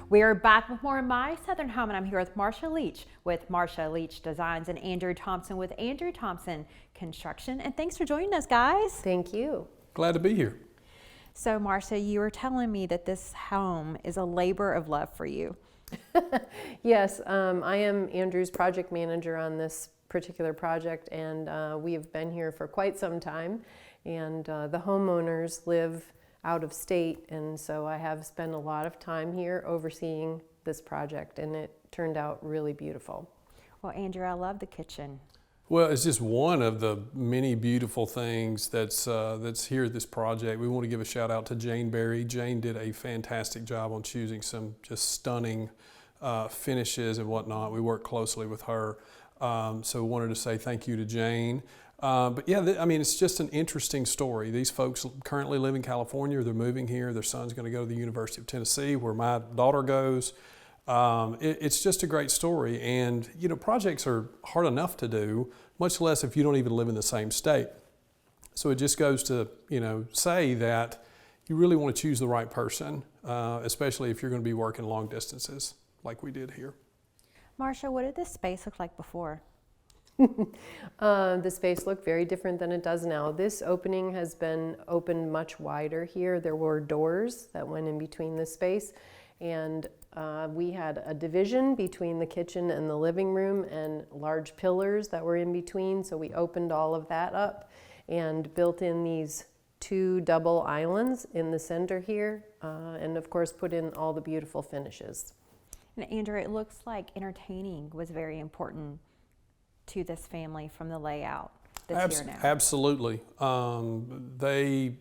We are back with more of My Southern Home, and I'm here with Marcia Leach with Marcia Leach Designs and Andrew Thompson with Andrew Thompson Construction. And thanks for joining us, guys. Thank you. Glad to be here. So, Marcia, you were telling me that this home is a labor of love for you. Yes, I am Andrew's project manager on this particular project, and we have been here for quite some time. And the homeowners live out of state, and so I have spent a lot of time here overseeing this project, and it turned out really beautiful. Well, Andrew, I love the kitchen. Well, it's just one of the many beautiful things that's here at this project. We want to give a shout out to Jane Berry. Jane did a fantastic job on choosing some just stunning finishes and whatnot. We worked closely with her, so we wanted to say thank you to Jane. But yeah, I mean, it's just an interesting story. These folks currently live in California. They're moving here. Their son's going to go to the University of Tennessee, where my daughter goes. It's just a great story. And, you know, projects are hard enough to do, much less if you don't even live in the same state. So it just goes to, you know, say that you really want to choose the right person, especially if you're going to be working long distances like we did here. Marcia, what did this space look like before? The space looked very different than it does now. This opening has been opened much wider here. There were doors that went in between this space, and we had a division between the kitchen and the living room and large pillars that were in between, so we opened all of that up and built in these two double islands in the center here, and of course put in all the beautiful finishes. And Andrew, it looks like entertaining was very important to this family from the layout that's here now. Absolutely. They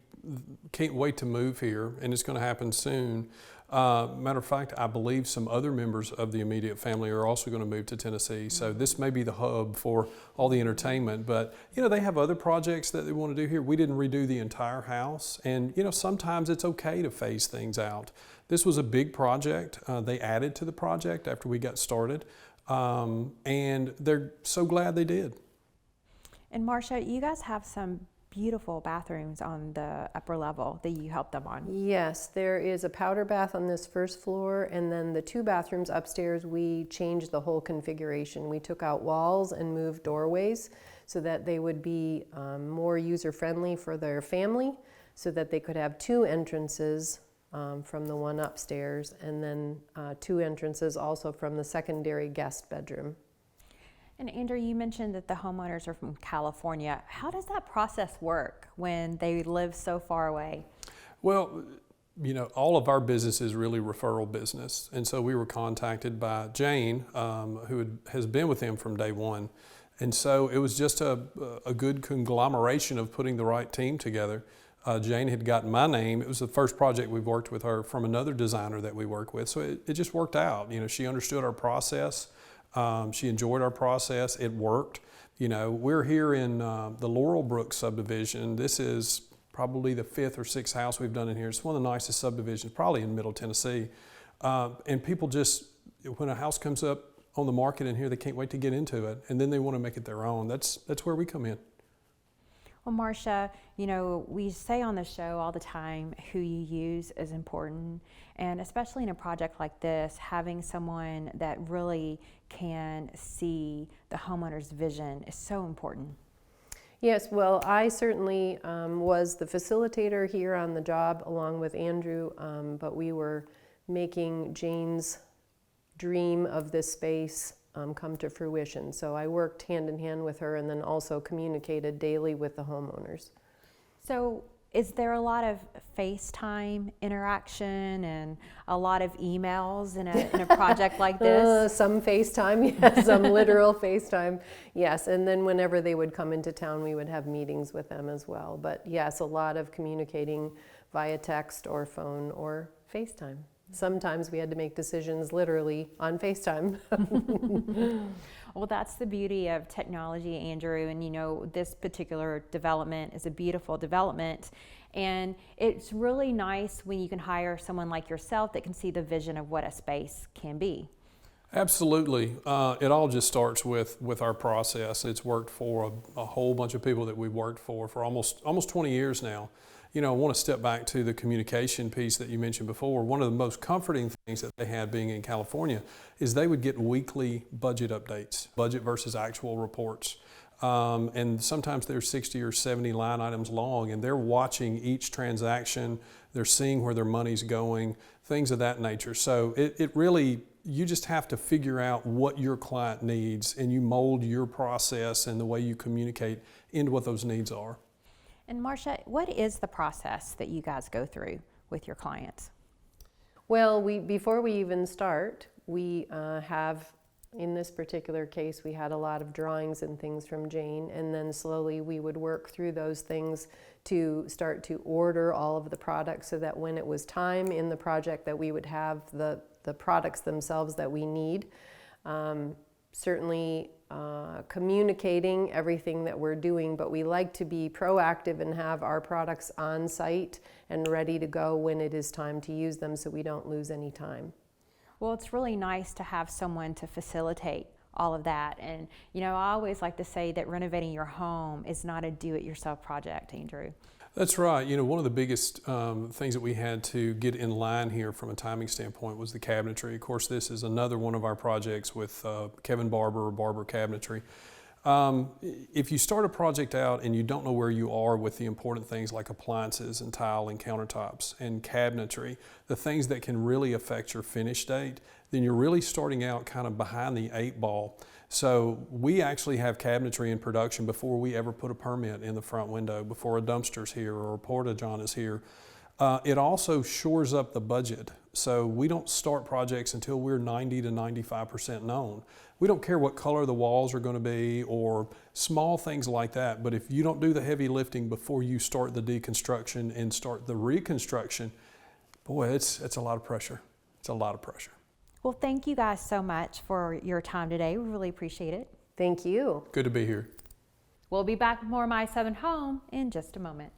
can't wait to move here, and it's going to happen soon. Matter of fact, I believe some other members of the immediate family are also going to move to Tennessee, so this may be the hub for all the entertainment. But, you know, they have other projects that they want to do here. We didn't redo the entire house, and, you know, sometimes it's okay to phase things out. This was a big project. They added to the project after we got started. And they're so glad they did. And Marcia, you guys have some beautiful bathrooms on the upper level that you helped them on. Yes, there is a powder bath on this first floor, and then the two bathrooms upstairs, we changed the whole configuration. We took out walls and moved doorways so that they would be more user-friendly for their family, so that they could have two entrances from the one upstairs, and then two entrances also from the secondary guest bedroom. And Andrew, you mentioned that the homeowners are from California. How does that process work when they live so far away? Well, you know, all of our business is really referral business. And so we were contacted by Jane, who has been with them from day one. And so it was just a good conglomeration of putting the right team together. Jane had gotten my name. It was the first project we've worked with her from another designer that we work with. So it just worked out. You know, she understood our process. She enjoyed our process. It worked. You know, we're here in the Laurelbrook subdivision. This is probably the 5th or 6th house we've done in here. It's one of the nicest subdivisions, probably in Middle Tennessee. And people just, when a house comes up on the market in here, they can't wait to get into it. And then they want to make it their own. That's where we come in. Well, Marcia, you know, we say on the show all the time who you use is important, and especially in a project like this, having someone that really can see the homeowner's vision is so important. Yes, well, I certainly was the facilitator here on the job along with Andrew, but we were making Jane's dream of this space come to fruition. So I worked hand in hand with her, and then also communicated daily with the homeowners. So is there a lot of FaceTime interaction and a lot of emails in a project like this? Some FaceTime, yes, some literal FaceTime, yes. And then whenever they would come into town, we would have meetings with them as well. But yes, a lot of communicating via text or phone or FaceTime. Sometimes we had to make decisions literally on FaceTime. Well, that's the beauty of technology, Andrew, and you know, this particular development is a beautiful development, and it's really nice when you can hire someone like yourself that can see the vision of what a space can be. Absolutely. It all just starts with our process. It's worked for a whole bunch of people that we've worked for almost 20 years now. You know, I want to step back to the communication piece that you mentioned before. One of the most comforting things that they had being in California is they would get weekly budget updates, budget versus actual reports. And sometimes they're 60 or 70 line items long, and they're watching each transaction, they're seeing where their money's going, things of that nature. So it really, you just have to figure out what your client needs, and you mold your process and the way you communicate into what those needs are. And Marcia, what is the process that you guys go through with your clients? Well, before we even start, we have, in this particular case, we had a lot of drawings and things from Jane, and then slowly we would work through those things to start to order all of the products so that when it was time in the project that we would have the products themselves that we need. Certainly communicating everything that we're doing, but we like to be proactive and have our products on site and ready to go when it is time to use them so we don't lose any time. Well, it's really nice to have someone to facilitate all of that. And, you know, I always like to say that renovating your home is not a do-it-yourself project, Andrew. That's right. You know, one of the biggest things that we had to get in line here from a timing standpoint was the cabinetry. Of course, this is another one of our projects with Kevin Barber or Barber Cabinetry. If you start a project out and you don't know where you are with the important things like appliances and tile and countertops and cabinetry, the things that can really affect your finish date, then you're really starting out kind of behind the 8 ball. So we actually have cabinetry in production before we ever put a permit in the front window, before a dumpster's here or a porta-john is here. It also shores up the budget. So we don't start projects until we're 90 to 95% known. We don't care what color the walls are going to be or small things like that, but if you don't do the heavy lifting before you start the deconstruction and start the reconstruction, boy, it's a lot of pressure. It's a lot of pressure. Well, thank you guys so much for your time today. We really appreciate it. Thank you. Good to be here. We'll be back with more of My Southern Home in just a moment.